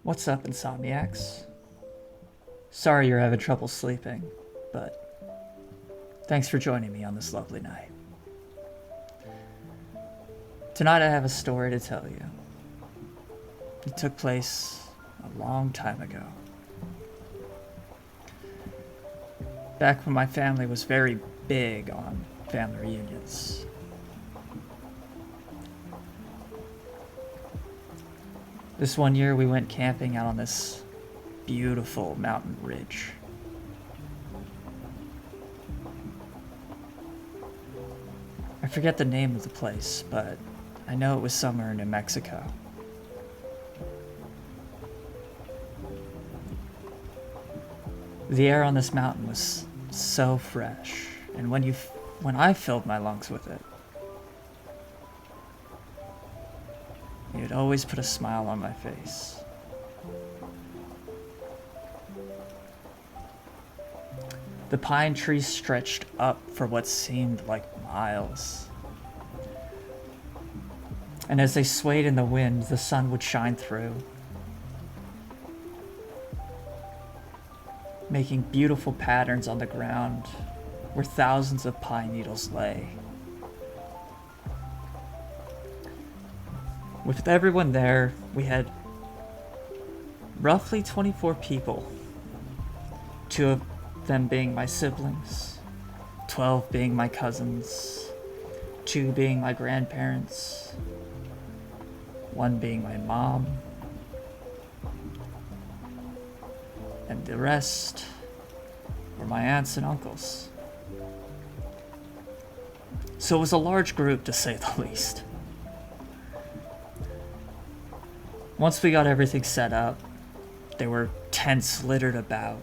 What's up, Insomniacs? Sorry you're having trouble sleeping, but thanks for joining me on this lovely night. Tonight I have a story to tell you. It took place a long time ago. Back when my family was very big on family reunions. This one year we went camping out on this beautiful mountain ridge. I forget the name of the place, but I know it was somewhere in New Mexico. The air on this mountain was so fresh, and when I filled my lungs with it, it always put a smile on my face. The pine trees stretched up for what seemed like miles. And as they swayed in the wind, the sun would shine through, making beautiful patterns on the ground where thousands of pine needles lay. With everyone there, we had roughly 24 people, 2 of them being my siblings, 12 being my cousins, 2 being my grandparents, 1 being my mom, and the rest were my aunts and uncles. So it was a large group, to say the least. Once we got everything set up, there were tents littered about,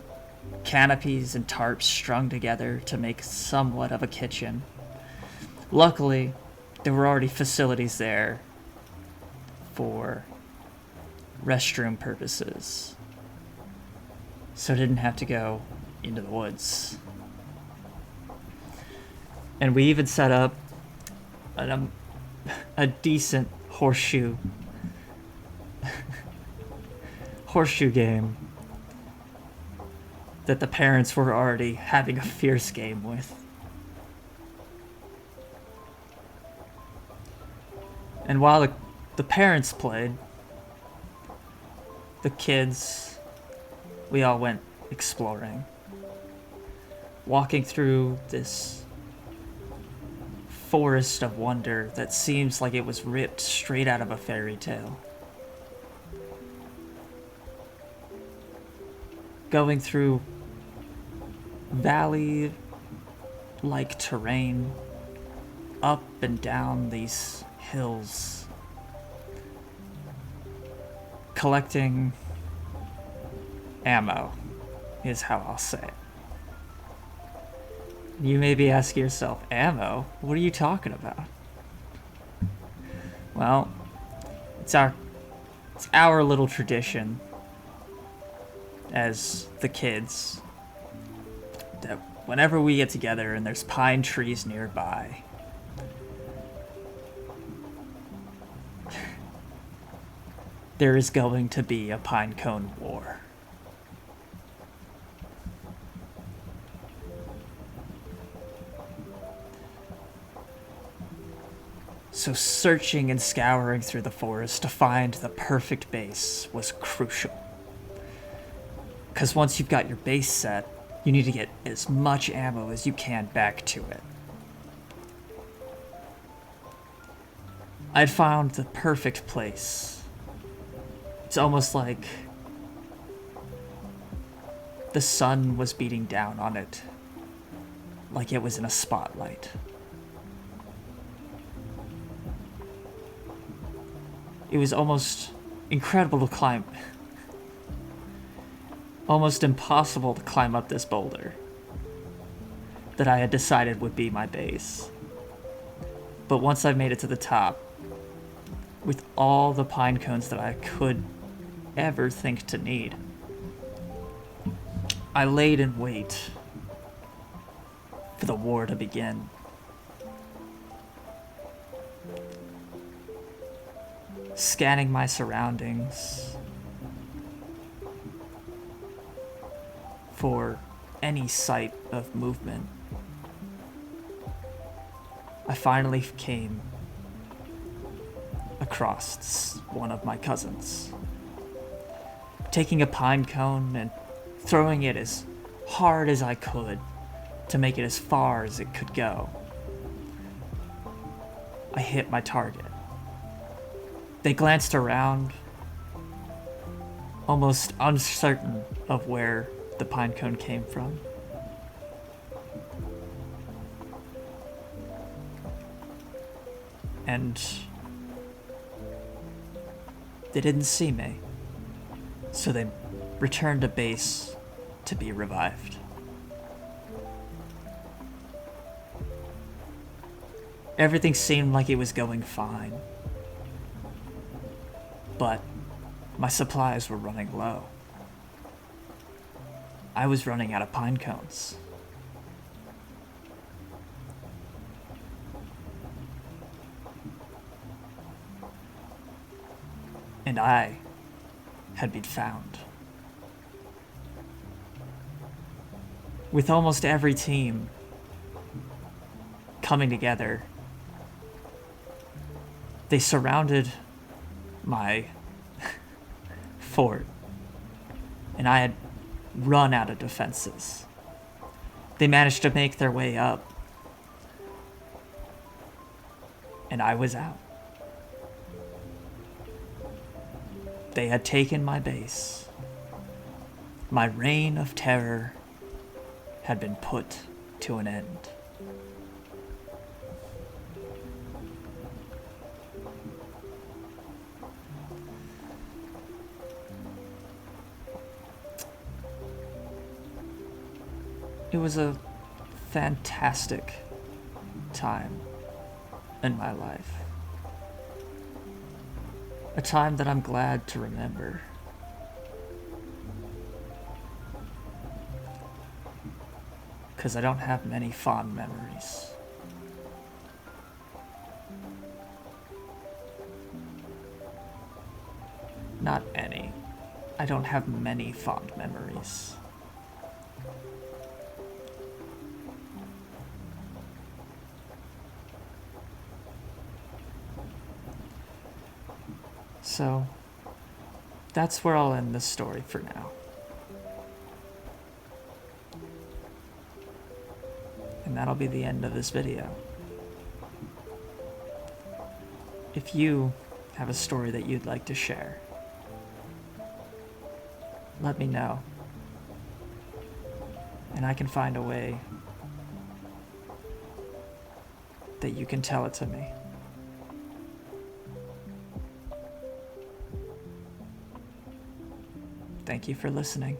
canopies and tarps strung together to make somewhat of a kitchen. Luckily, there were already facilities there for restroom purposes, so I didn't have to go into the woods. And we even set up a decent horseshoe game that the parents were already having a fierce game with. And while the parents played, the kids, we all went exploring, walking through this forest of wonder that seems like it was ripped straight out of a fairy tale. Going through valley-like terrain, up and down these hills, collecting ammo is how I'll say it. You may be asking yourself, ammo? What are you talking about? Well, it's our little tradition as the kids that whenever we get together and there's pine trees nearby, there is going to be a pine cone war. So searching and scouring through the forest to find the perfect base was crucial. Because once you've got your base set, you need to get as much ammo as you can back to it. I'd found the perfect place. It's almost like the sun was beating down on it, like it was in a spotlight. It was almost incredible to climb. Almost impossible to climb up this boulder that I had decided would be my base. But once I made it to the top, with all the pine cones that I could ever think to need, I laid in wait for the war to begin. Scanning my surroundings, for any sight of movement, I finally came across one of my cousins, taking a pine cone and throwing it as hard as I could to make it as far as it could go. I hit my target. They glanced around, almost uncertain of where the pine cone came from. And they didn't see me, so they returned to base to be revived. Everything seemed like it was going fine, but my supplies were running low. I was running out of pine cones. And I had been found. With almost every team coming together, they surrounded my fort, and I had run out of defenses. They managed to make their way up, and I was out. They had taken my base. My reign of terror had been put to an end. It was a fantastic time in my life. A time that I'm glad to remember. Because I don't have many fond memories. Not any. I don't have many fond memories. So, that's where I'll end this story for now. And that'll be the end of this video. If you have a story that you'd like to share, let me know. And I can find a way that you can tell it to me. Thank you for listening.